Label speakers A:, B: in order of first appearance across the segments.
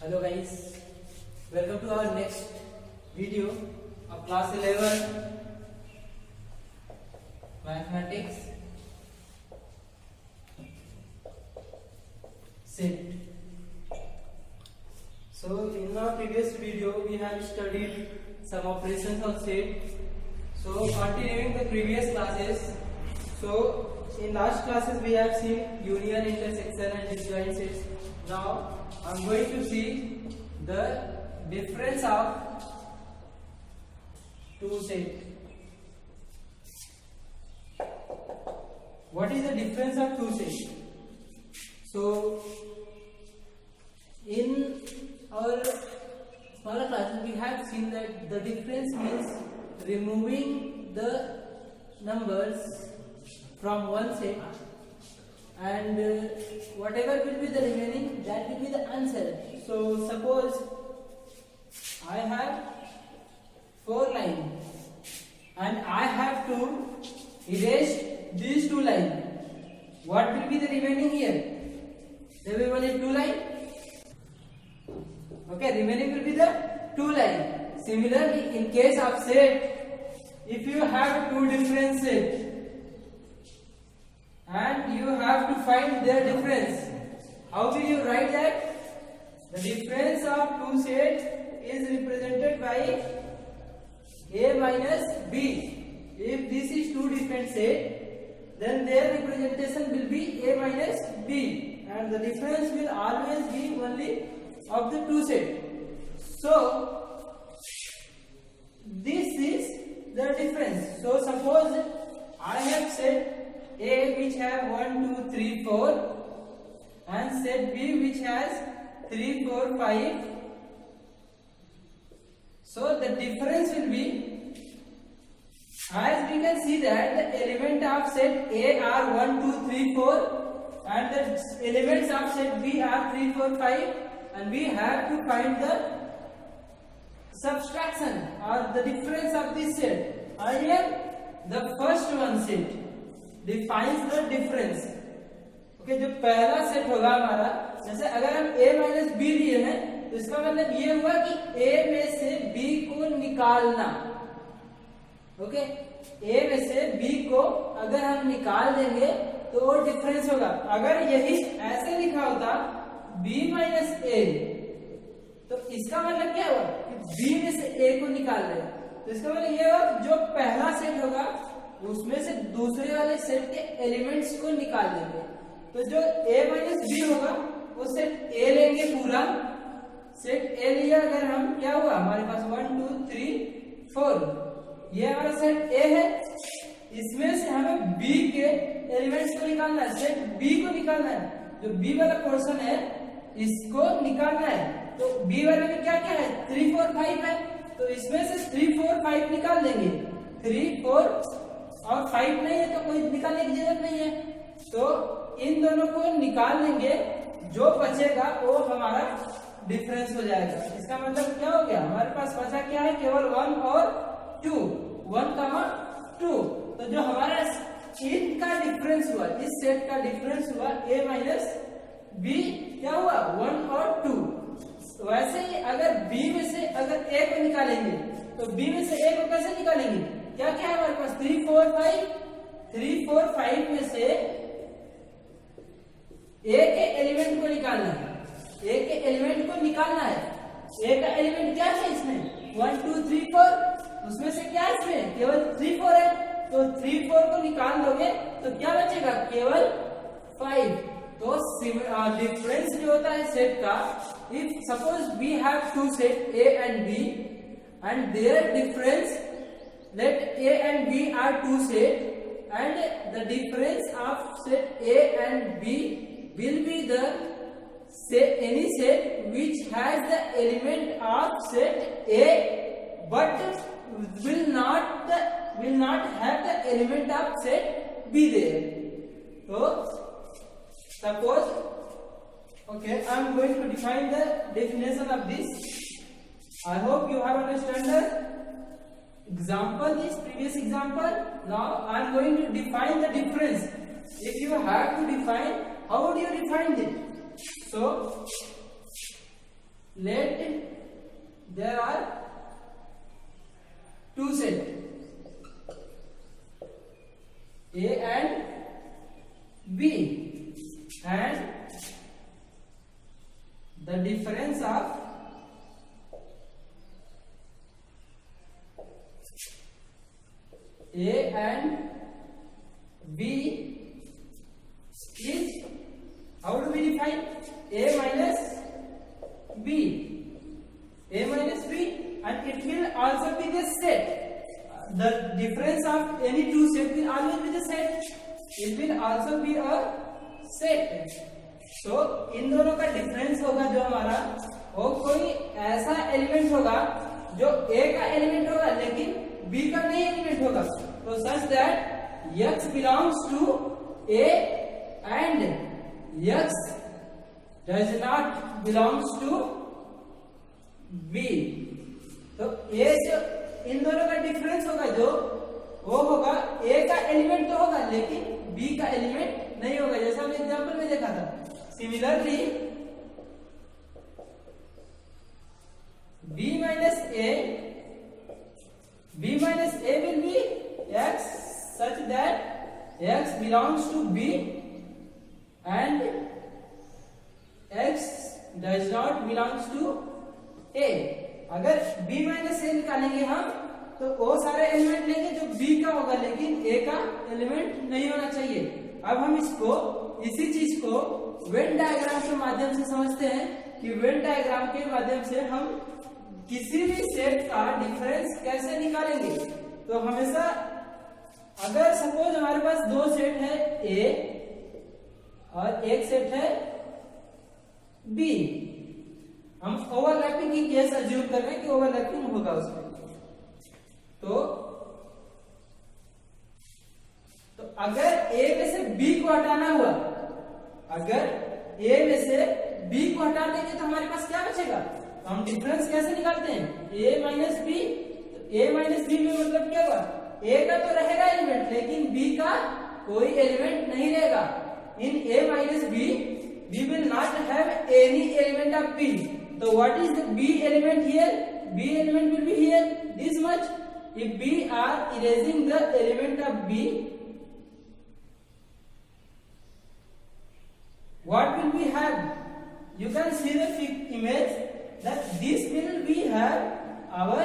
A: Hello guys, welcome to our next video of class 11 mathematics set. So in our previous video we have studied some operations of set. So continuing the previous classes, so in last classes we have seen union, intersection and disjoint sets. Now I am going to see the difference of two sets. What is the difference of two sets? So in our smaller classes we have seen that the difference means removing the numbers from one set, and whatever will be the remaining, that will be the answer. So suppose I have 4 lines and I have to erase these 2 lines. What will be the remaining here? There will be only 2 lines. Okay, remaining will be the 2 lines. Similarly, in case of set, if you have 2 different sets and you have to find their difference, how will you write that? The difference of 2 sets is represented by A minus B. If this is 2 different sets, then their representation will be A minus B, and the difference will always be only of the 2 sets. So this is the difference. So suppose I have set A which have 1, 2, 3, 4 and set B which has 3, 4, 5. So the difference will be, as we can see that the element of set A are 1, 2, 3, 4 and the elements of set B are 3, 4, 5, and we have to find the subtraction or the difference of this set. Earlier the first one set defines the difference. Okay, जो पहला set होगा हमारा, जैसे अगर हम A minus B लिए हैं तो इसका मतलब ये हुआ कि A में से B को निकालना. ओके, A में से B को अगर हम निकाल देंगे तो वो डिफरेंस होगा. अगर यही ऐसे लिखा होता B माइनस A, तो इसका मतलब क्या हुआ कि B में से A को निकाल रहे. तो इसका मतलब ये हुआ जो पहला सेट होगा उसमें से दूसरे वाले सेट के एलिमेंट्स को निकाल देंगे. तो जो A माइनस बी होगा वो सेट A लेंगे पूरा. सेट A लिया अगर हम, क्या हुआ हमारे पास 1, 2, 3, 4, ये हमारा सेट A है. इसमें से हमें B के एलिमेंट्स को निकालना है, सेट B को निकालना है. जो B वाला पोर्शन है इसको निकालना है. तो B वाले में क्या क्या है, 3, 4, 5 है. तो इसमें से 3, 4, 5 निकाल देंगे. 3, 4 और 5 नहीं है तो कोई निकालने की जरूरत नहीं है. तो इन दोनों को निकाल लेंगे, जो बचेगा वो हमारा डिफरेंस हो जाएगा. इसका मतलब क्या हो गया, हमारे पास बचा क्या है, केवल 1 और 2, 1, 2. तो जो हमारा इनका डिफरेंस हुआ, इस सेट का डिफरेंस हुआ A माइनस बी, क्या हुआ 1 और 2. वैसे ही अगर B में से अगर A को निकालेंगे तो B में से A को कैसे निकालेंगे, क्या क्या है हमारे पास 3, 4, 5. 3, 4, 5 में से A के एलिमेंट को निकालना है. A के एलिमेंट को निकालना है. A का एलिमेंट क्या है इसमें, 1, 2, 3, 4. उसमें से क्या है इसमें, केवल 3, 4 है. तो 3, 4 को निकाल दोगे तो क्या बचेगा, केवल 5. तो डिफरेंस जो होता है सेट का, if suppose we have 2 set A and B and their difference, let A and B are 2 set and the difference of set A and B will be the any set which has the element of set A but will not have the element of set B there. So suppose, okay, I am going to define the definition of this. I hope you have understood the example, this previous example. Now I am going to define the difference. If you have to define, how would you define it? So let there are two set A and B, and the difference of A and B is, how do we define? A minus B, A minus B, and it will also be the set. The difference of any two set will always be the set. It will also be a set. So इन दोनों का difference होगा जो हमारा, वो कोई ऐसा element होगा जो A का एलिमेंट होगा लेकिन B का नहीं एलिमेंट होगा. तो such that X belongs to A and X does not belongs to B. तो A जो इन दोनों का डिफरेंस होगा जो वो होगा A का एलिमेंट तो होगा लेकिन B का एलिमेंट नहीं होगा, जैसा हमने एग्जांपल में देखा था. Similarly B minus A will be X such that X belongs to B and X does not belongs to A. अगर B माइनस A निकालेंगे हम तो वो सारे एलिमेंट लेंगे जो B का होगा लेकिन A का एलिमेंट नहीं होना चाहिए. अब हम इसको, इसी चीज को वेन डायग्राम के माध्यम से समझते हैं कि वेन डायग्राम के माध्यम से हम किसी भी सेट का डिफरेंस कैसे निकालेंगे. तो हमेशा अगर सपोज हमारे पास दो सेट है A और एक सेट है B, हम ओवरलैपिंग की केस अज्यूम कर रहे हैं कि ओवरलैपिंग होगा उसमें. तो अगर A में से B को हटाना हुआ, अगर A में से B को हटा देंगे तो हमारे पास क्या बचेगा. तो हम डिफरेंस कैसे निकालते हैं? A minus B. तो A माइनस बी में मतलब क्या होगा? A का तो रहेगा एलिमेंट लेकिन B का कोई एलिमेंट नहीं रहेगा. इन A minus B, we will not have any element of B. So what is the B element here? B element will be here this much. If B are erasing the element of B, what will we have? You can see the image that this will we have our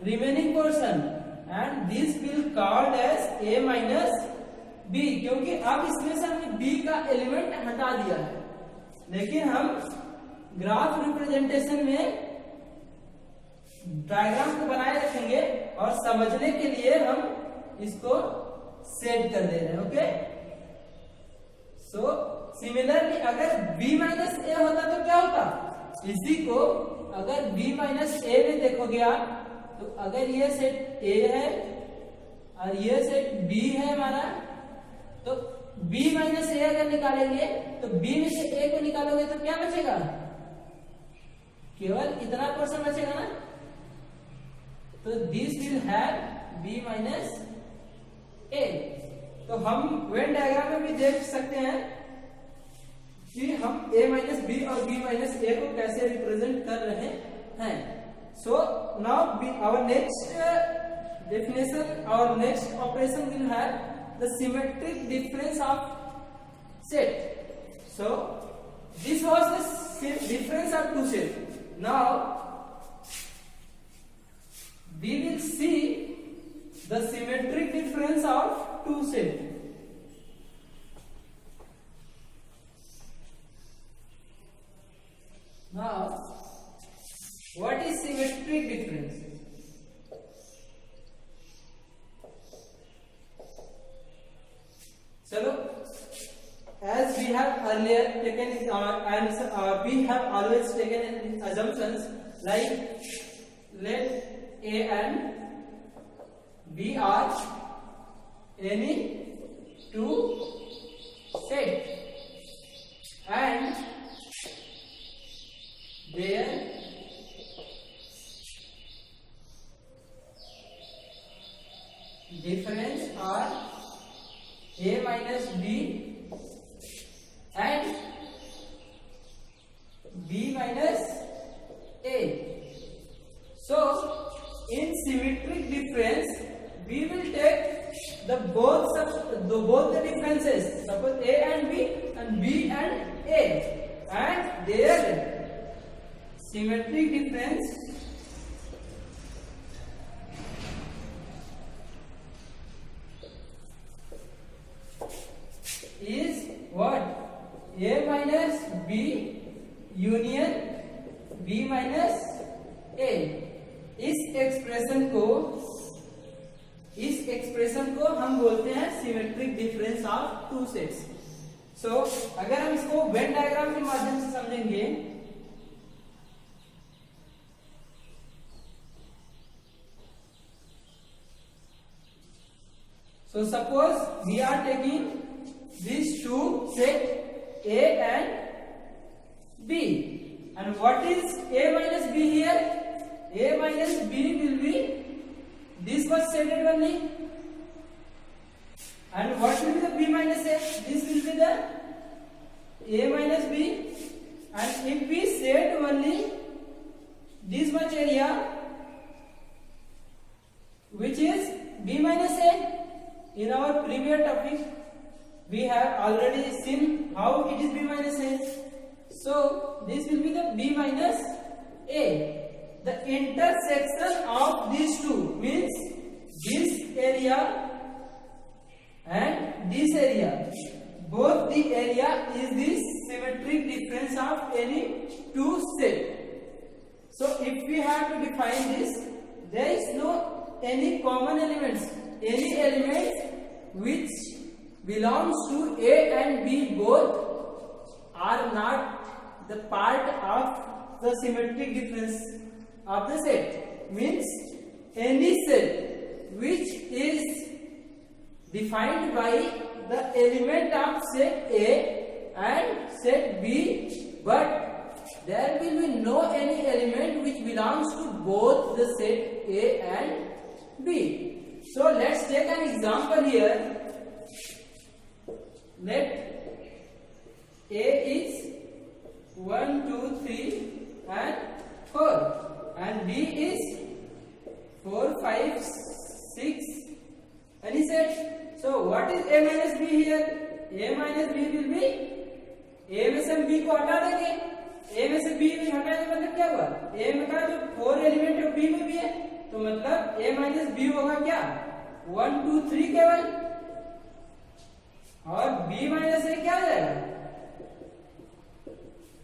A: remaining portion and this will called as A minus B, क्योंकि अब इसमें से हमने B का element हटा दिया है. लेकिन हम ग्राफ रिप्रेजेंटेशन में डायग्राम को बनाए रखेंगे और समझने के लिए हम इसको सेट कर दे रहे हैं. ओके, सो सिमिलरली अगर B माइनस A होता तो क्या होता? इसी को अगर B माइनस A में देखोगे आप, तो अगर ये सेट A है और ये सेट B है हमारा, तो B माइनस A अगर निकालेंगे तो B में से A को निकालोगे तो क्या बचेगा? केवल इतना पोर्शन बचेगा ना. तो this will have B minus A. तो हम वेन डायग्राम में भी देख सकते हैं कि हम A माइनस B और B माइनस A को कैसे रिप्रेजेंट कर रहे हैं. So now our next definition, our next operation will have the symmetric difference of set. So this was the difference of two sets. Now we will see the symmetric difference of two sets. Now what is symmetric difference? चलो, as we have earlier taken and we have always taken assumptions like let A and B are any two set and their difference are A minus B and B minus A. So in symmetric difference we will take the both the differences, suppose A and B and A, and their symmetric difference is what? A minus B union B minus A. इस expression को हम बोलते हैं symmetric difference of two sets. So अगर हम इसको Venn diagram के माध्यम से समझेंगे, so suppose we are taking these two set A and B, and what is A minus B here? A minus B will be this was shaded only, and what will be the B minus A? This will be the A minus B, and if we shade only this much area which is B minus A, in our previous topic we have already seen how it is B minus A. So this will be the B minus A. The intersection of these two means this area and this area, both the area is this symmetric difference of any two set. So if we have to define this, there is no any common elements, any element which belongs to A and B both are not the part of the symmetric difference of the set. Means any set which is defined by the element of set A and set B, but there will be no any element which belongs to both the set A and B. So let's take an example here. Let A is 1, 2, 3 and 4, and B is 4, 5, 6 any set. So what is A minus B here? A minus B will be, A में से हम B को हटा देंगे. A में से B में हटाने का मतलब क्या हुआ? A में का जो 4 एलिमेंट है B में भी है, तो मतलब A माइनस B होगा क्या? 1, 2, 3 केवल, और B माइनस A क्या हो जाएगा?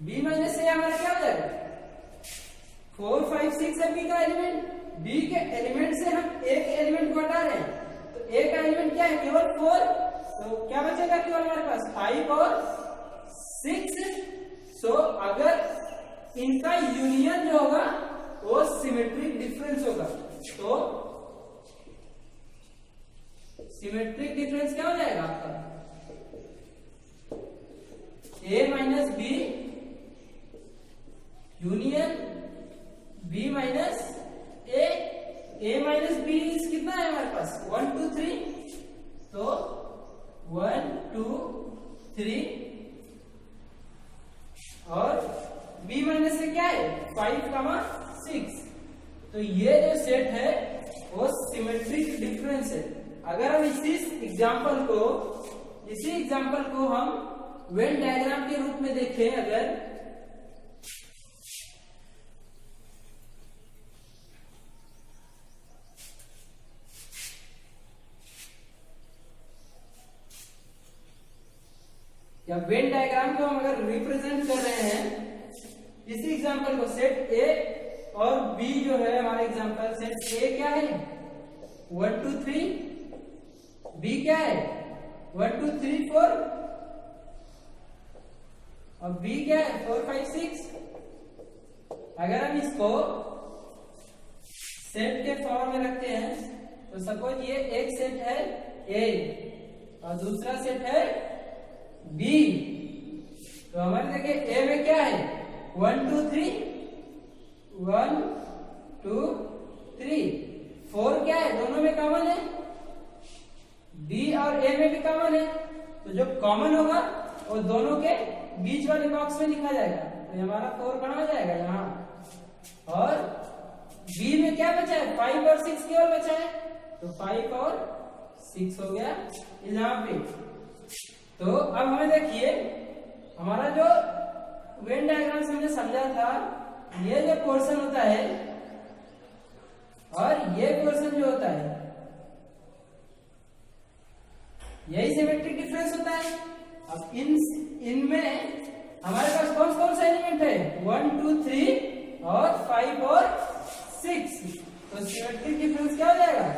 A: B माइनस A हमारा क्या हो जाएगा? 4, 5, 6 है B का एलिमेंट. B के एलिमेंट से हम एक एलिमेंट को हटा रहे हैं, तो A का एलिमेंट क्या है? केवल 4. तो क्या बचेगा केवल हमारे पास? 5 और 6. सो अगर इनका यूनियन जो होगा वो सिमेट्रिक डिफरेंस होगा. तो सिमेट्रिक डिफरेंस क्या हो जाएगा आपका? A minus B union B minus A. A minus B कितना है हमारे पास? 1, 2, 3. तो 1, 2, 3 और B माइनस से क्या है? 5, 6. तो ये जो सेट है वो सिमेट्रिक डिफरेंस है. अगर हम इसी एग्जांपल को हम वेन डायग्राम के रूप में देखें, अगर या वेन डायग्राम को हम अगर रिप्रेजेंट कर रहे हैं, इसी एग्जांपल को सेट A और B जो है हमारा एग्जांपल, सेट A क्या है? 1, 2, 3. B क्या है? 1, 2, 3, 4. और B क्या है? 4, 5, 6. अगर हम इसको सेट के फॉर्म में रखते हैं, तो सपोज ये एक सेट है A और दूसरा सेट है B. तो हमारे देखिए A में क्या है? 1, 2, 3. 1, 2, 3. 4 क्या है? दोनों में कॉमन है. B और A में भी कॉमन है. तो जो कॉमन होगा वो दोनों के बीच वाले बॉक्स में लिखा जाएगा. तो हमारा 4 कहाँ हो जाएगा? यहाँ. 5 और 6 केवल बचा है, तो 5 और 6 हो गया यहाँ पे। तो अब हमें देखिए हमारा जो वेन डायग्राम से हमने समझा था, ये जो पोर्शन होता है और ये पोर्शन जो होता है, यही सिमेट्रिक डिफरेंस होता है। अब इनमें हमारे पास कौन कौन सा एलिमेंट है, 1 2 3 और 5 और 6, तो सिमेट्रिक डिफरेंस क्या हो जाएगा,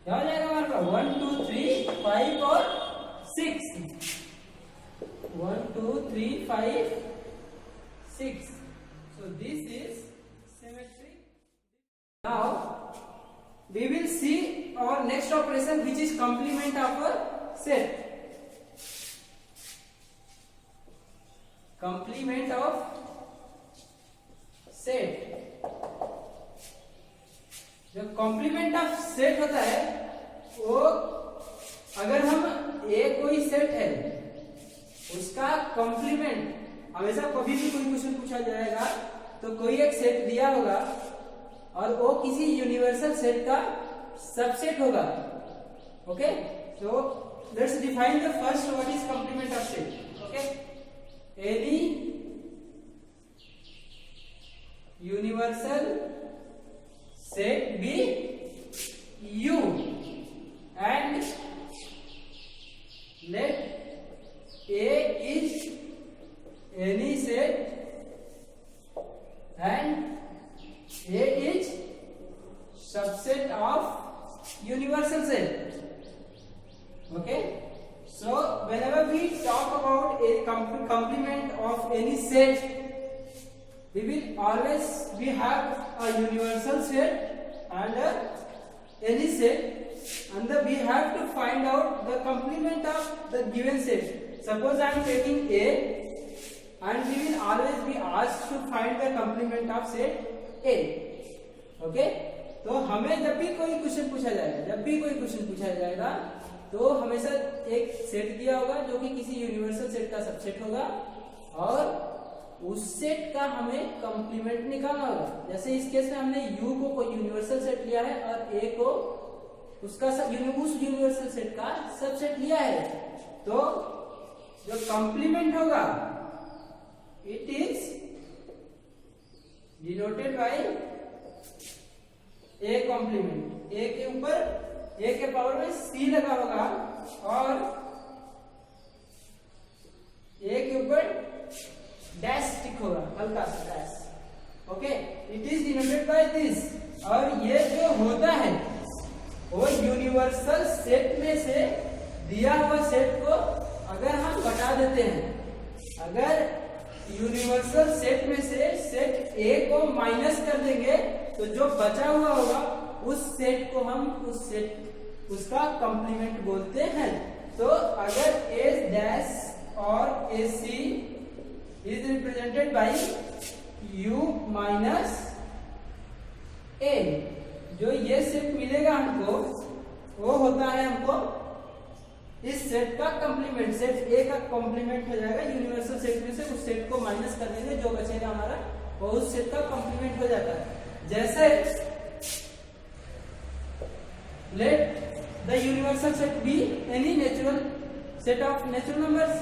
A: क्या हो जाएगा हमारे पास 1 2 3 5 और 6, 1 2 3 5 6, so this is symmetry. Now we will see our next operation, which is complement of a set. Complement of set. जो कॉम्प्लीमेंट ऑफ सेट होता है वो, अगर हम कोई सेट है उसका कॉम्प्लीमेंट, हमेशा कभी भी कोई क्वेश्चन पूछा जाएगा तो कोई एक सेट दिया होगा और वो किसी यूनिवर्सल सेट का सबसेट होगा। Okay, so let's define the first, what is complement of set. Okay, any universal set be U and let A is any set and A is subset of universal set. Okay, so whenever we talk about a complement of any set, we will always have a universal set and any set, and we have to find out the complement of the given set. Suppose I am taking A and we will always be asked to find the complement of set A. Okay, तो हमें जब भी कोई question पूछा जाएगा तो हमेशा एक सेट दिया होगा जो कि किसी यूनिवर्सल सेट का सबसेट होगा और उस सेट का हमें कंप्लीमेंट निकालना होगा। जैसे इस केस में हमने U को कोई यूनिवर्सल सेट लिया है और A को उसका उस यूनिवर्सल सेट का सबसेट लिया है, तो जो कंप्लीमेंट होगा it is denoted by A complement. A के ऊपर A के पावर में C लगा होगा और A के ऊपर डैश टिक होगा, हल्का सा dash. Okay, it is denoted by this. और ये जो होता है वो यूनिवर्सल सेट में से दिया हुआ सेट को अगर हम घटा देते हैं, अगर यूनिवर्सल सेट में से सेट A को माइनस कर देंगे तो जो बचा हुआ होगा उस सेट को हम उसका कंप्लीमेंट बोलते हैं। तो अगर A डैश और AC is represented by U minus A, जो ये सेट मिलेगा हमको वो होता है हमको इस सेट का कंप्लीमेंट। सेट A का कंप्लीमेंट हो जाएगा, यूनिवर्सल सेट में से उस सेट को माइनस कर देंगे, जो बचेगा हमारा वो उस सेट का कंप्लीमेंट हो जाता है। जैसे let the universal set be any natural set of natural numbers,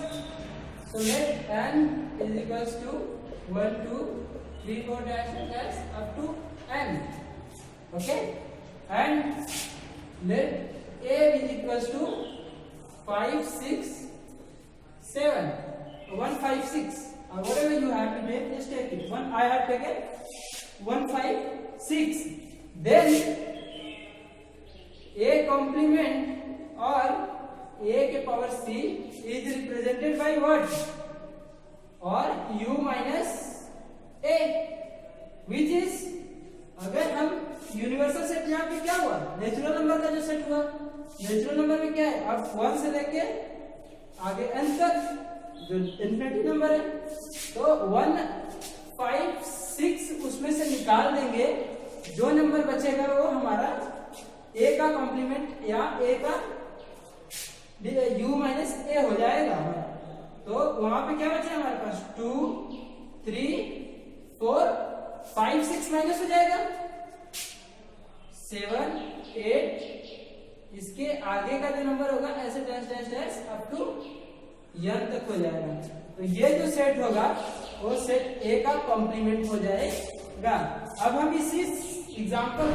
A: so let n is equals to 1 2 3 4 dash dash up to n. Okay, and let A is equals to 5 6 7 1 5 6 or whatever you have to take, just take it. I have taken 1 5 6. Then A complement or A के power C is represented by what? और U minus A, which is, अगर हम universal set यहाँ पे क्या हुआ, natural number का जो सेट हुआ, नेचुरल नंबर में क्या है, अब 1 से लेके आगे n तक जो इनफिनिटी नंबर है, तो 1 5 6 उसमें से निकाल देंगे, जो नंबर बचेगा वो हमारा A का कॉम्प्लीमेंट या A का U माइनस A हो जाएगा। तो वहां पे क्या बचे हमारे पास 2 3 4 5 6 माइनस हो जाएगा 7 8, इसके आगे का जो नंबर होगा ऐसे dash dash dash up to n तक हो जाएगा। तो ये जो सेट होगा वो सेट ए का कॉम्प्लीमेंट हो जाएगा। अब हम इसी एग्जांपल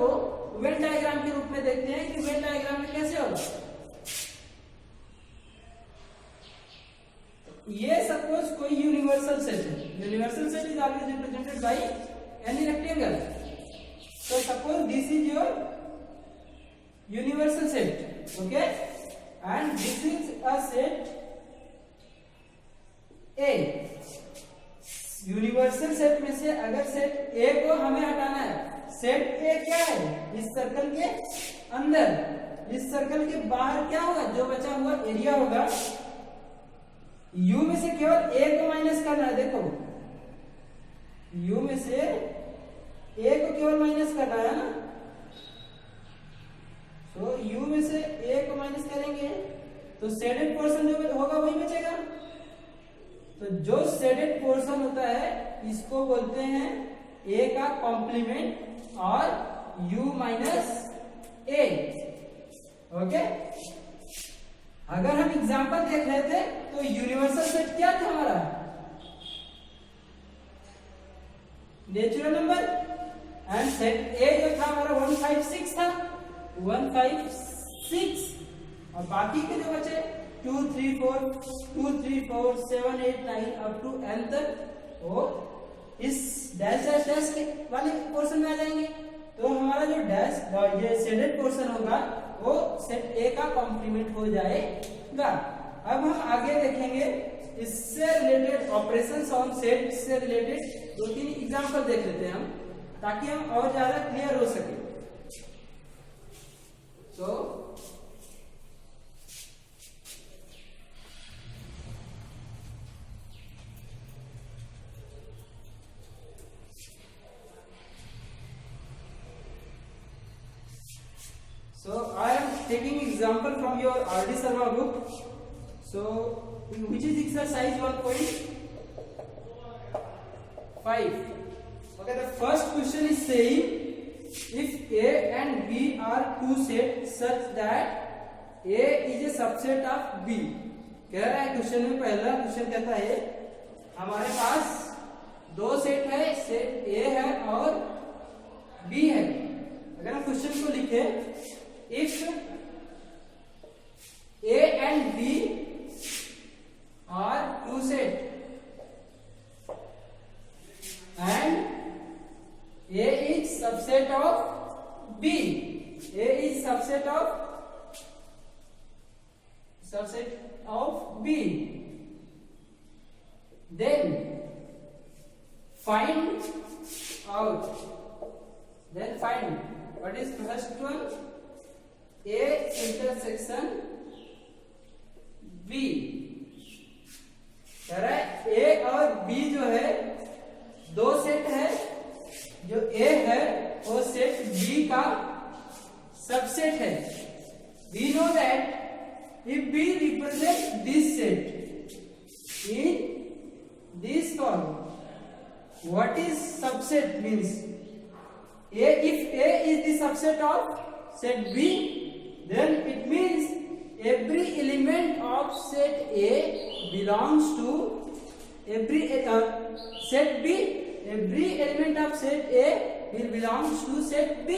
A: को वेन डायग्राम के रूप में देखते हैं कि वेन डायग्राम में कैसे होगा। ये सपोज कोई यूनिवर्सल सेट है। Universal set is always represented by any rectangle. So suppose this is your universal set, okay, and this is a set A. Universal set में से अगर सेट A को हमें हटाना है, सेट A क्या है इस सर्कल के अंदर, इस सर्कल के बाहर क्या होगा, जो बचा हुआ एरिया होगा, U में से केवल A को माइनस करना है। देखो U में से A को केवल माइनस करना है ना, तो U में से A को माइनस करेंगे तो शेडेड पोर्शन जो होगा वही बचेगा। तो जो शेडेड पोर्शन होता है इसको बोलते हैं A का कॉम्प्लीमेंट और U माइनस A। ओके, अगर हम एग्जांपल देख रहे थे तो यूनिवर्सल सेट क्या था हमारा, नेचुरल नंबर, एंड सेट ए जो था हमारा 156 था, 156, और बाकी के जो बचे 2 3 4 7 8 9 अप टू n तक वो इस डैश डैश डैश के वाले पोर्शन में आ जाएंगे। तो हमारा जो डैश ये शेडेड पोर्शन होगा वो सेट ए का कॉम्प्लीमेंट हो जाएगा। अब हम आगे देखेंगे इससे रिलेटेड ऑपरेशंस ऑन सेट से रिलेटेड 2-3 एग्जांपल देख लेते हैं हम, ताकि हम और ज्यादा क्लियर हो सके। So I am taking example from your R.D. Sharma book. So which is exercise 1.5. Okay, the first question is saying if A and B are two sets such that A is a subset of B. कह रहा है question में, पहला question कहता है हमारे पास दो set है, सेट A है और B है। अगर हम क्वेश्चन को लिखे if A and B are two set and A is subset of B, A is subset of B, then find what is first one, A intersection B। कह रहा है A और B जो है दो सेट है, जो A है वो सेट B का सबसेट है। We know that if B represents this set in this form, what is subset means A, if A is the subset of set B, then it means every element of set A belongs to set B. Every element of set A will belongs to set B.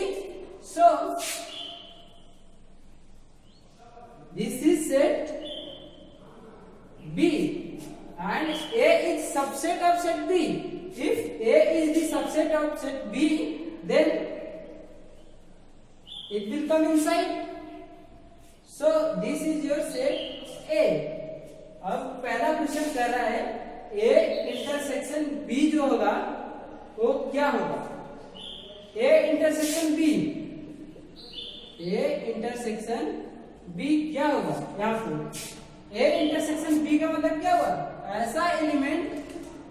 A: So this is set B and A is subset of set B. If A is the subset of set B, then it will come inside. So this is your set A. अब पहला question कह रहा है A intersection B जो होगा वो क्या होगा, A intersection B, A intersection B क्या होगा, यहाँ पर A इंटरसेक्शन B का मतलब क्या हुआ, ऐसा एलिमेंट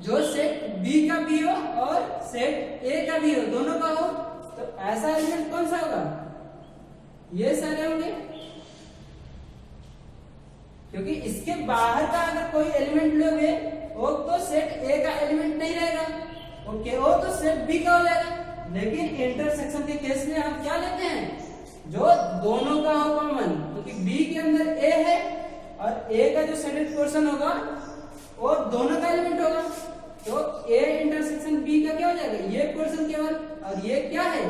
A: जो सेट B का भी हो और सेट A का भी हो, दोनों का हो। तो ऐसा एलिमेंट कौन सा होगा, ये सारे होंगे, क्योंकि इसके बाहर का अगर कोई एलिमेंट लोगे वो तो सेट ए का एलिमेंट नहीं रहेगा, ओके, वो तो सेट बी का हो जाएगा। लेकिन इंटरसेक्शन के केस में हम क्या लेते हैं, जो दोनों का हो कॉमन, क्योंकि बी के अंदर ए है और ए का जो सेटेड पोर्शन होगा वो दोनों का एलिमेंट होगा, तो ए इंटरसेक्शन बी का क्या हो जाएगा, ये पोर्शन केवल, और ये क्या है,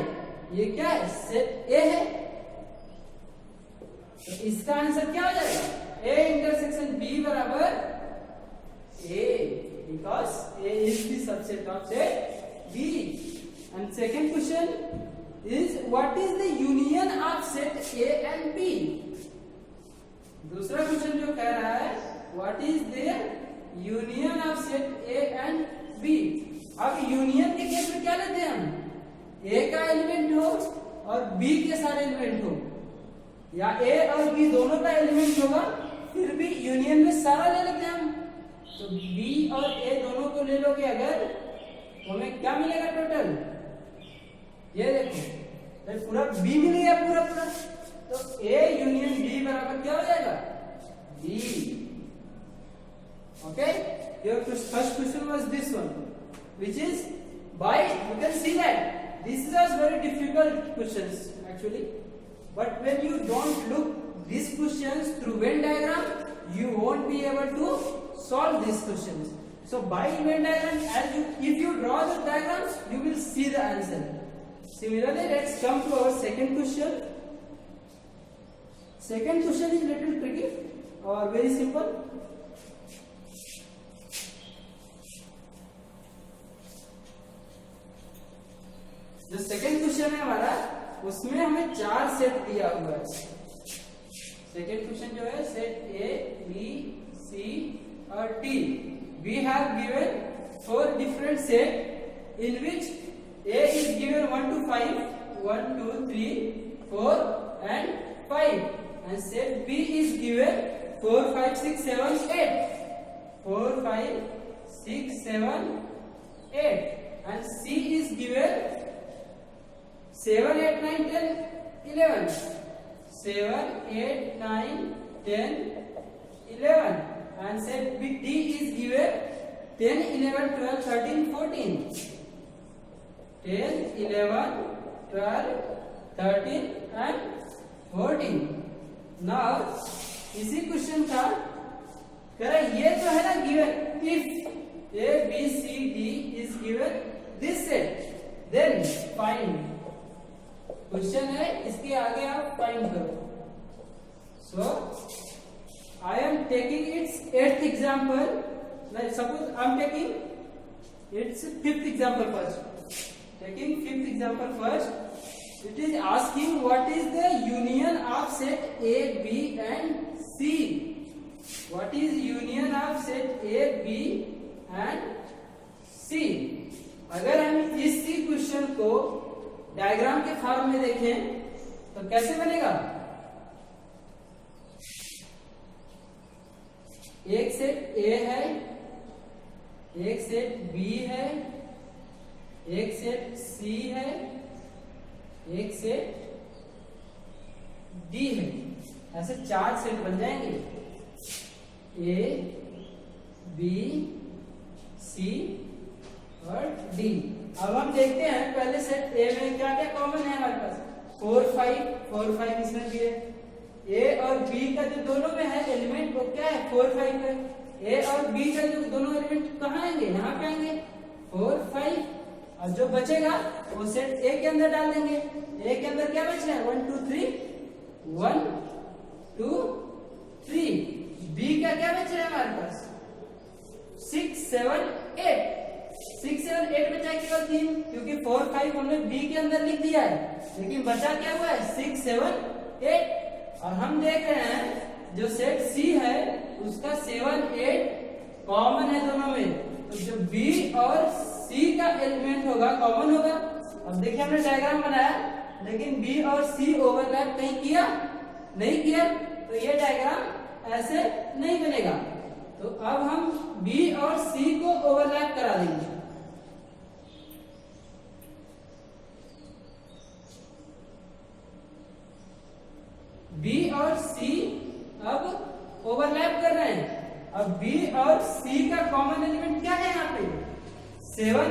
A: ये क्या है, सेट ए है। तो इसका आंसर क्या हो जाएगा, ए इंटरसेक्शन बी बराबर A, because A is the subset of set B. And second question is what is the union of set A and B. दूसरा क्वेश्चन जो कह रहा है what is the union of set A and B. अब union के case में क्या लेते हैं हम, ए का एलिमेंट हो और बी के सारे एलिमेंट हो, या ए और बी दोनों का एलिमेंट होगा फिर भी यूनियन में सारा ले लेते हैं हम। तो बी और ए दोनों को ले लोगे अगर, तो हमें क्या मिलेगा टोटल, ये देखो पूरा बी मिल गया पूरा पूरा, तो ए यूनियन बी बराबर क्या हो जाएगा, B. Okay, your first question was this one, which is by, you can see that this is very difficult questions actually, but when you don't look these questions through Venn diagram, you won't be able to solve these questions. So by Venn diagram, as you, if you draw the diagrams, you will see the answer. Similarly, let's come to our second question. Second question is little tricky or very simple. जो second question है हमारा, उसमें हमें 4 set दिया हुआ है। Second question जो है सेट ए बी सी और D, we have given 4 different set in which A is given 1 to 5, 1 2 3 4 and 5, and set B is given 4 5 6 7 8, 4 5 6 7 8, and C is given 7 8 9 10 11, 7 8 9 10 11, and set B D is given 10 11 12 13 14, 10 11 12 13 and 14। Now इसी question का कह रहा ये तो है ना given, if A B C D is given this set then find, question है इसके आगे आप फाइंड करो। So I am taking its 8th example, suppose I am taking its 5th example first, taking 5th example first, it is asking what is the union of set A B and C. What is union of set A B and C. अगर हम इसी question को diagram के form में देखें तो कैसे बनेगा, एक सेट ए है, एक सेट बी है, एक सेट सी है, एक सेट डी है, ऐसे 4 सेट बन जाएंगे, ए बी सी और डी। अब हम देखते हैं पहले सेट ए में क्या क्या कॉमन है हमारे पास, 4 5 इसमें भी है, ए और बी का जो दोनों में है एलिमेंट वो क्या है 4 5 है, ए और बी का जो दोनों एलिमेंट कहाँ आएंगे, यहाँ पे आएंगे 4 5, और जो बचेगा वो सेट ए के अंदर डाल देंगे। ए के अंदर क्या बच रहा है 1 2 3, 1 2 3, बी का क्या बच रहा है हमारे पास 6 7 8, 6 7 8 बचा केवल 3, क्योंकि 4 5 हमने बी के अंदर लिख दिया है, लेकिन बचा क्या हुआ है 6 7 8। और हम देख रहे हैं जो सेट सी है उसका 7 8 कॉमन है दोनों में, तो जो बी और सी का एलिमेंट होगा कॉमन होगा। अब देखिए हमने डायग्राम बनाया लेकिन बी और सी ओवरलैप कहीं किया नहीं किया, तो ये डायग्राम ऐसे नहीं बनेगा। तो अब हम बी और सी को ओवरलैप करा देंगे। बी और सी अब ओवरलैप कर रहे हैं। अब बी बी और सी का कॉमन एलिमेंट क्या है यहाँ पे 7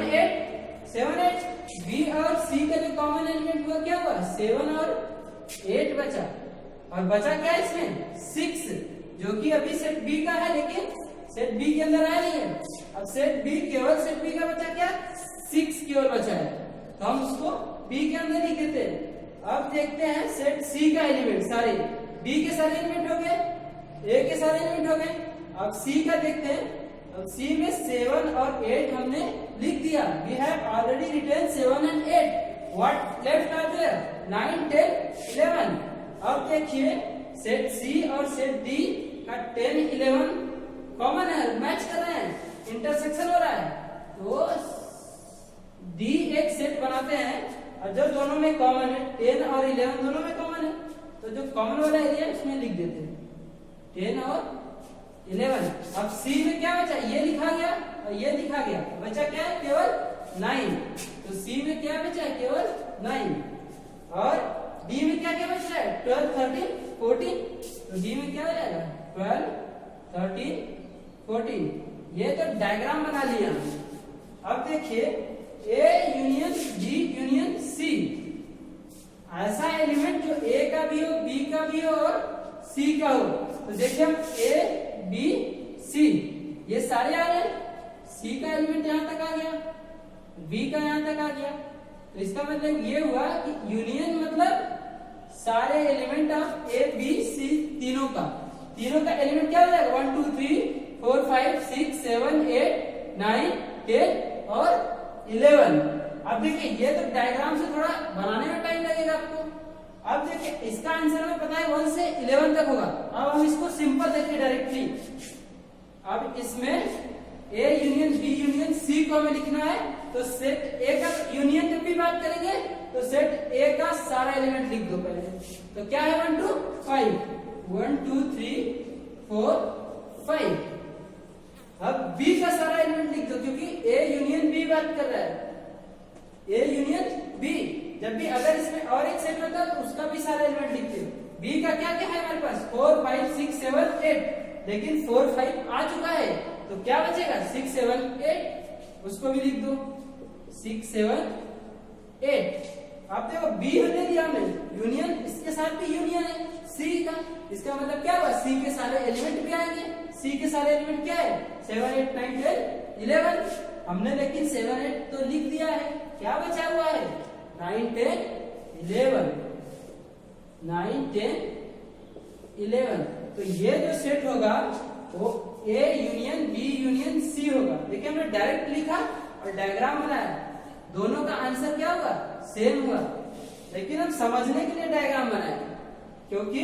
A: 8 बी और सी का जो कॉमन एलिमेंट हुआ क्या हुआ 7 और 8 बचा, और बचा क्या इसमें 6 जो कि अभी सेट बी का है लेकिन सेट बी के अंदर आया नहीं है। अब सेट बी केवल सेट बी का बचा क्या 6 केवल बचा है, तो हम उसको बी के अंदर लिख देते हैं। अब देखते हैं सेट सी का एलिमेंट, सारे बी के सारे एलिमेंट हो गए, ए के सारे एलिमेंट हो गए। अब सी का देखते हैं, अब सी में 7 और 8 हमने लिख दिया, we have already written 7 and 8, what left are there 9 10 11। अब देखिए सेट सी और सेट डी का 10 11 कॉमन है, मैच कर रहे हैं, इंटरसेक्शन हो रहा है, तो डी एक सेट बनाते हैं और जो दोनों में कॉमन है 10 और 11 दोनों में कॉमन है, तो जो कॉमन वाला एरिया है उसमें लिख देते हैं 10 और 11। अब सी में क्या बचा ये लिखा गया और ये लिखा गया, बचा क्या है केवल 9, तो सी में क्या बचा है केवल 9। और डी में क्या क्या बच रहा है 12 13 14, तो डी में क्या हो जाएगा 12 13 14। ये तो डायग्राम बना लिया। अब देखिए A union B union C, ऐसा एलिमेंट जो ए का भी हो बी का भी हो और सी का हो, तो देखिए हम ए बी सी ये सारे आ रहे हैं, सी का एलिमेंट यहां तक आ गया, बी का यहां तक आ गया, तो इसका मतलब ये हुआ कि यूनियन मतलब सारे element of A B C तीनों का एलिमेंट क्या हो जाएगा 1 2 3 4 5 6 7 8 9 10 और 11। अब देखिए ये तो डायग्राम से थोड़ा बनाने में टाइम लगेगा आपको। अब देखिए इसका आंसर हमें पता है 1 से 11 तक होगा। अब हम इसको सिंपल देखिए डायरेक्टली, अब इसमें A union B union C को हमें लिखना है, तो सेट ए का यूनियन जब भी बात करेंगे तो सेट ए का सारा एलिमेंट लिख दो पहले, तो क्या है 1 2 5 1 2 3 4 5। अब बी का सारा एलिमेंट लिख दो क्योंकि ए यूनियन बी बात कर रहा है, ए यूनियन बी, जब भी अगर इसमें और एक सेट होता तो उसका भी सारा एलिमेंट लिखते हो। बी का क्या क्या है हमारे पास 4 5 6 7 8, लेकिन 4 5 आ चुका है, तो क्या बचेगा 6 7 8, उसको भी लिख दो 6 7 8। आप देखो बी होने दिया हमने, यूनियन इसके साथ भी यूनियन है सी का, इसका मतलब क्या हुआ सी के सारे एलिमेंट भी आएंगे। सी के सारे एलिमेंट क्या है 7 8 9 10 11, हमने लेकिन 7 8 तो लिख दिया है, क्या बचा हुआ है 9 10 11 9 10 11। तो ये जो सेट होगा वो A union B union C होगा। देखिए हमने डायरेक्ट लिखा और डायग्राम बनाया, दोनों का आंसर क्या हुआ सेम हुआ, लेकिन हम समझने के लिए डायग्राम बनाए, क्योंकि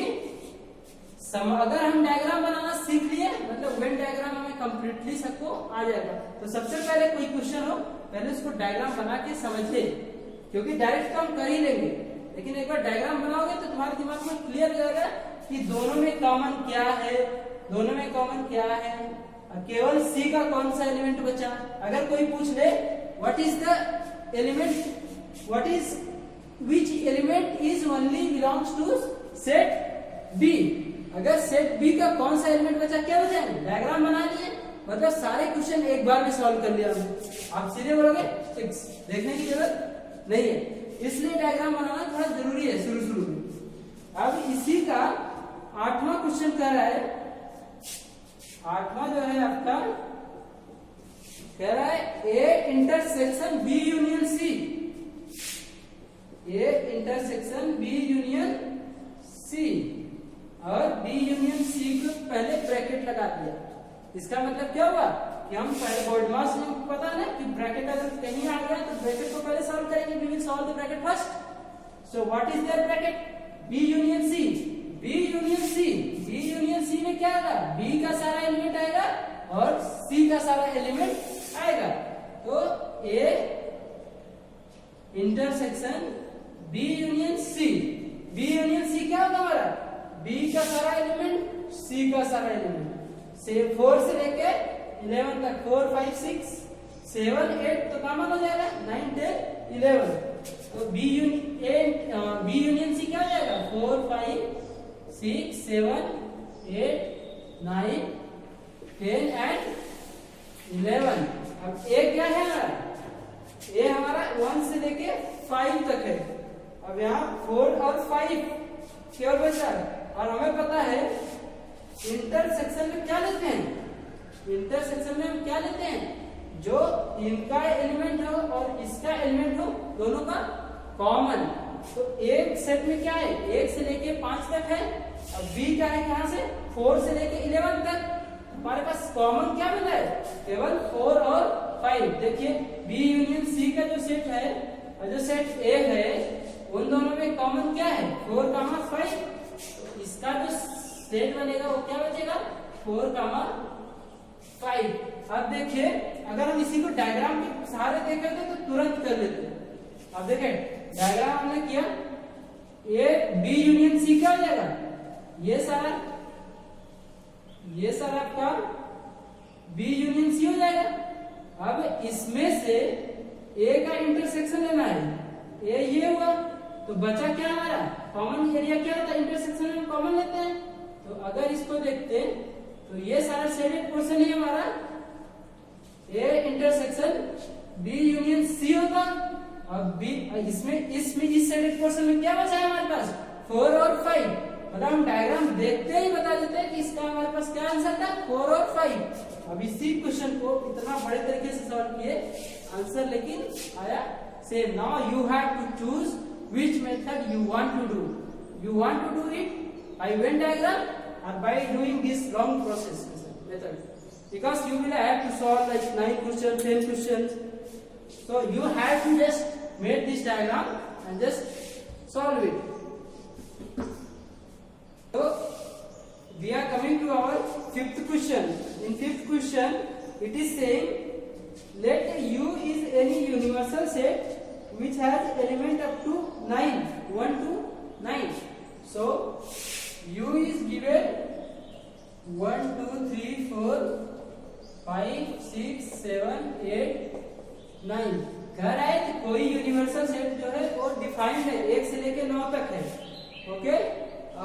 A: अगर हम डायग्राम बनाना सीख लिए मतलब वेन डायग्राम हमें कंप्लीटली सबको आ जाएगा। तो सबसे पहले कोई क्वेश्चन हो पहले उसको डायग्राम बना के समझ ले, क्योंकि डायरेक्ट तो हम कर ही लेंगे, लेकिन एक बार डायग्राम बनाओगे तो तुम्हारे दिमाग में क्लियर हो जाएगा कि दोनों में कॉमन क्या है, दोनों में कॉमन क्या है, केवल सी का कौन सा एलिमेंट बचा। अगर कोई पूछ ले what is the element, what is which element is only belongs to set B, अगर सेट बी का कौन सा एलिमेंट बचा क्या हो जाएगा डायग्राम बना लिए, मतलब सारे क्वेश्चन एक बार में सॉल्व कर लिया हमने। आप सीधे बोलोगे 6, देखने की जरूरत नहीं है, इसलिए डायग्राम बनाना थोड़ा जरूरी है शुरू में। अब इसी का 8वां क्वेश्चन कह रहा है, 8वां जो है आपका कह रहा है A intersection B union C, A intersection B union C और बी यूनियन सी को पहले ब्रैकेट लगा दिया। इसका मतलब क्या हुआ कि हम पहले बोर्ड मास में पता है ना कि ब्रैकेट अगर कहीं आ गया तो ब्रैकेट को पहले सॉल्व करेंगे, we will solve the bracket first. So what is there bracket B union C, B union C, B union C में क्या आएगा बी का सारा एलिमेंट आएगा और सी का सारा एलिमेंट आएगा, तो A intersection B union C, B union C क्या होगा हमारा बी का सारा एलिमेंट सी का सारा एलिमेंट, से 4 से लेके 11 तक 4 5 6 7 8 तो कॉमन हो जाएगा 9 10 11, तो बी यूनियन सी क्या हो जाएगा 4 5 6 7 8 9 10 एंड 11। अब ए क्या है हमारा, ए हमारा 1 से लेके 5 तक है। अब यहाँ 4 और 5 केवल बचा है। और हमें पता है इंटरसेक्शन में क्या लेते हैं, इंटरसेक्शन में हम क्या लेते हैं, जो इनका एलिमेंट हो और इसका एलिमेंट हो दोनों का कॉमन। तो एक सेट में क्या है, 1 से लेके 5 तक है। अब बी क्या है, यहाँ से 4 से लेके 11 तक हमारे पास कॉमन क्या मिला है, केवल 4 और 5। देखिए बी यूनियन सी का जो सेट है और जो सेट ए है उन दोनों में कॉमन क्या है, 4, 5। तो इसका जो सेट बनेगा वो क्या बचेगा, 4, 5। अब देखिए अगर हम इसी को डायग्राम के सहारे देखे थे तो तुरंत कर लेते। अब देखें डायग्राम हमने किया, ए बी यूनियन सी क्या हो जाएगा, ये सारा आपका बी यूनियन सी हो जाएगा। अब इसमें से ए का इंटरसेक्शन लेना है, ए ये हुआ तो बचा क्या हमारा, कॉमन एरिया क्या होता है, इंटरसेक्शन में कॉमन लेते हैं। तो अगर इसको देखते तो ये सारा शेडेड पोर्शन ही हमारा A intersection B union C होता। अब बी इसमें इस शेडेड पोर्शन में क्या बचा है हमारे पास, 4 और 5। मतलब हम डायग्राम देखते ही बता देते हैं कि इसका हमारे पास क्या आंसर था, 4 और 5। अब इसी क्वेश्चन को इतना बड़े तरीके से सॉल्व किए, आंसर लेकिन आया same. Now you have to choose which method you want to do. You want to do it by Venn diagram or by doing this long process method, because you will have to solve like 9 questions, 10 questions. So you have to just make this diagram and just solve it. So we are coming to our 5th question. In 5th question it is saying let U is any universal set which has element up to 9, 1 to 9. So U is given 1, 2, 3, 4, 5, 6, 7, 8, 9। कह रहा है कि कोई universal set जो है वो defined है, 1 से लेके 9 तक है, ओके।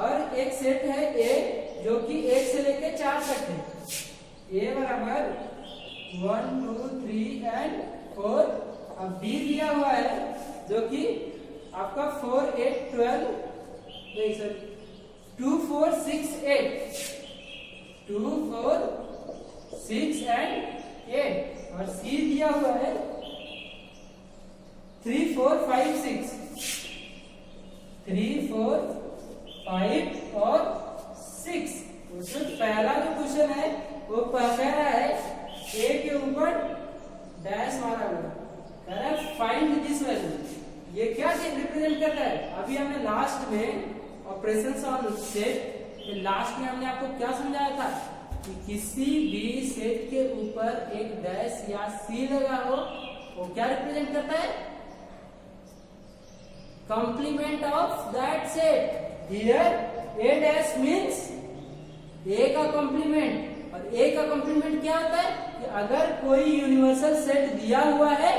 A: और एक सेट है A जो कि 1 से लेके 4 तक है। A बराबर 1, 2, 3 एंड 4। अब B दिया हुआ है जो कि आपका 4, 8, 12, नहीं सर 2, 4, 6, 8, 2, 4, 6 एंड 8। और C दिया हुआ है 3, 4, 5, 6, 3, 4, 5 और 6। उसमें पहला जो क्वेश्चन है वो कह रहा है A के ऊपर डैश मारा हुआ, कह रहा है फाइंड दिस वैल्यू। ये क्या रिप्रेजेंट करता है, अभी हमने लास्ट में ऑपरेशंस ऑन सेट लास्ट में हमने आपको क्या समझाया था कि किसी भी सेट के ऊपर एक डैश या सी लगा हो वो क्या रिप्रेजेंट करता है, complement of that set. Here A dash means A का कंप्लीमेंट। और ए का कंप्लीमेंट क्या होता है कि अगर कोई यूनिवर्सल सेट दिया हुआ है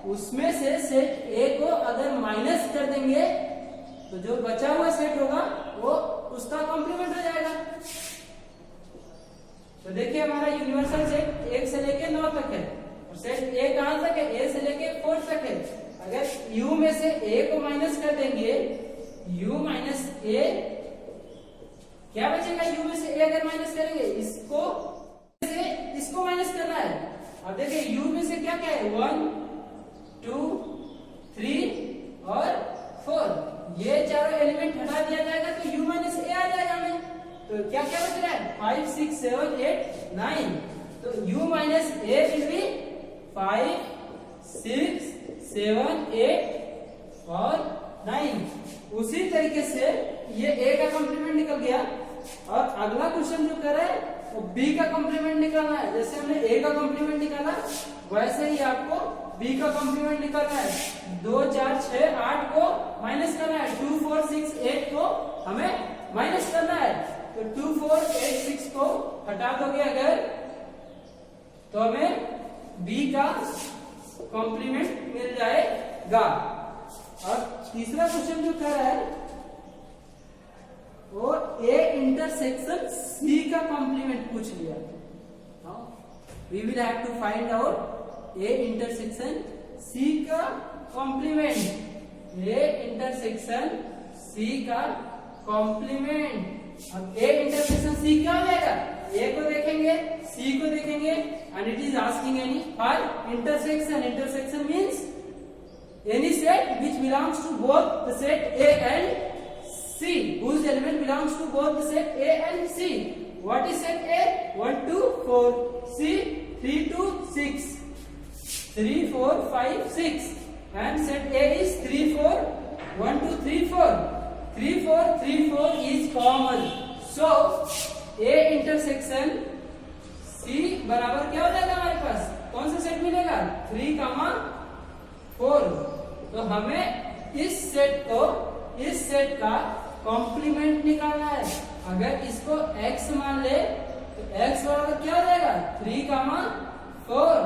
A: उसमें से सेट ए को अगर माइनस कर देंगे तो जो बचा हुआ सेट होगा वो उसका कॉम्प्लीमेंट हो जाएगा। तो देखिए हमारा यूनिवर्सल सेट 1 से लेके 9 तक है और सेट ए कहां तक है, ए से लेके 4 तक है। अगर यू में से ए को माइनस कर देंगे, यू माइनस ए, क्या बचेगा, यू में से ए अगर माइनस करेंगे इसको माइनस करना है। अब देखिए यू में से क्या क्या है, 1, 2, 3 और 4। ये चारों एलिमेंट हटा दिया जाएगा तो u माइनस ए आ जाएगा हमें। तो क्या क्या बच रहा है, 5, 6, 7, 8, 9। तो u minus A will be 5, 6, 7, 8 और 9। उसी तरीके से ये a का कॉम्प्लीमेंट निकल गया। और अगला क्वेश्चन जो कर रहा है वो b का कॉम्प्लीमेंट निकालना है। जैसे हमने a का कॉम्प्लीमेंट निकाला वैसे ही आपको b का कॉम्प्लीमेंट निकालना है। 2, 4, 6, 8 को माइनस करना है, 2, 4, 6, 8 को हमें माइनस करना है। तो 2, 4, 8, 6 को हटा दोगे अगर तो हमें b का कॉम्प्लीमेंट मिल जाएगा। और तीसरा क्वेश्चन जो कर रहा है वो a इंटरसेक्शन c का कॉम्प्लीमेंट पूछ लिया। Now we will have to find out A intersection C का complement. A intersection C का complement. अब A intersection C क्या हो जाएगा? A को देखेंगे, C को देखेंगे, and it is asking any for intersection. Intersection means any set which belongs to both the set A and C, whose element belongs to both the set A and C. What is set A? 1, 2, 4. C 3, 2, 6. 3, 4, 5, 6. And set A is 3, 4. 1, 2, 3, 4. 3, 4, 3, 4 is common. So A intersection C बराबर क्या हो जाएगा हमारे पास? कौन सा set मिलेगा? 3, 4. तो हमें इस सेट का कॉम्प्लीमेंट निकालना है. अगर इसको x मान ले तो x बराबर क्या हो जाएगा? 3, 4.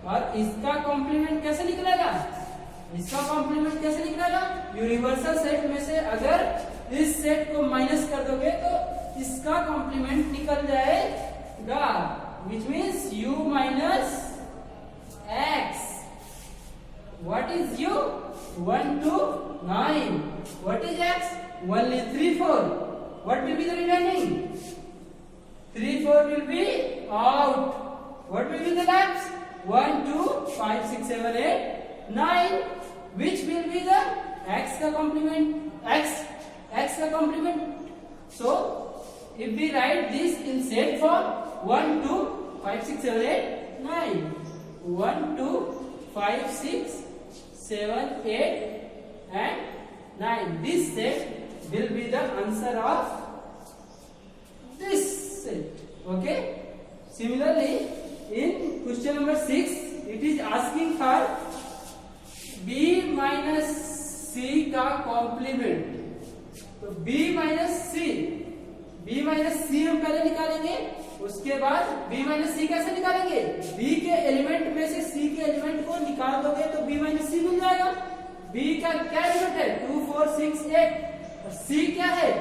A: और इसका कॉम्प्लीमेंट कैसे निकलेगा? यूनिवर्सल सेट में से अगर इस सेट को माइनस कर दोगे तो इसका कॉम्प्लीमेंट निकल जाएगा, which means u minus x. What is u? 1 to 9. What is x? Only 3, 4. What will be the remaining? 3, 4 will be out. What will be the gaps? 1, 2, 5, 6, 7, 8, 9. Which will be the x का complement? X का complement. So if we write this in set form, 1, 2, 5, 6, 7, 8, 9. 1, 2, 5, 6, 7, 8 and 9. This set will be the answer of this set. Okay. Similarly, in question number 6, it is asking for B minus C का complement. तो B minus C हम पहले निकालेंगे, उसके बाद B minus C कैसे निकालेंगे? B के एलिमेंट में से C के एलिमेंट को निकाल दोगे तो B minus C मिल जाएगा. B का क्या एलिमेंट है? 2, 4, 6, 8. और C क्या है?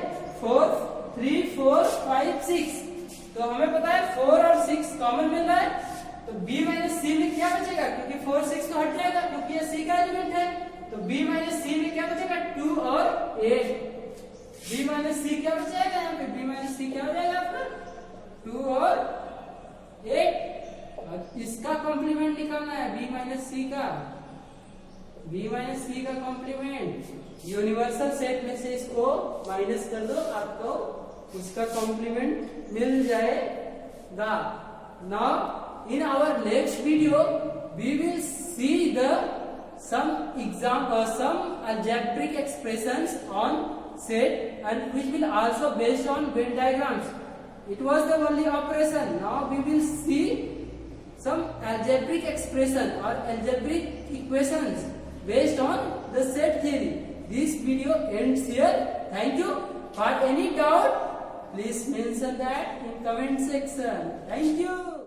A: 4, 3, 4, 5, 6. तो हमें पता है 4 और 6 कॉमन मिल रहा है, तो B माइनस C में क्या बचेगा? क्योंकि 4, 6 तो हट जाएगा क्योंकि ये C का एलिमेंट है. तो B माइनस C में क्या बचेगा? 2 और 8. B माइनस C क्या बचेगा यहाँ पे? B माइनस C क्या हो जाएगा आपका? 2 और 8. और इसका कॉम्प्लीमेंट निकालना है B माइनस C का. B माइनस C का कॉम्प्लीमेंट यूनिवर्सल सेट में से इसको माइनस कर दो, आपको उसका कॉम्प्लीमेंट मिल जाएगा. Now in our next video we will see some algebraic expressions on set, and which will also based on Venn diagrams. It was the only operation. Now we will see some algebraic expression or algebraic equations based on the set theory. This video ends here. Thank you. For any doubt, please mention that in comment section. Thank you.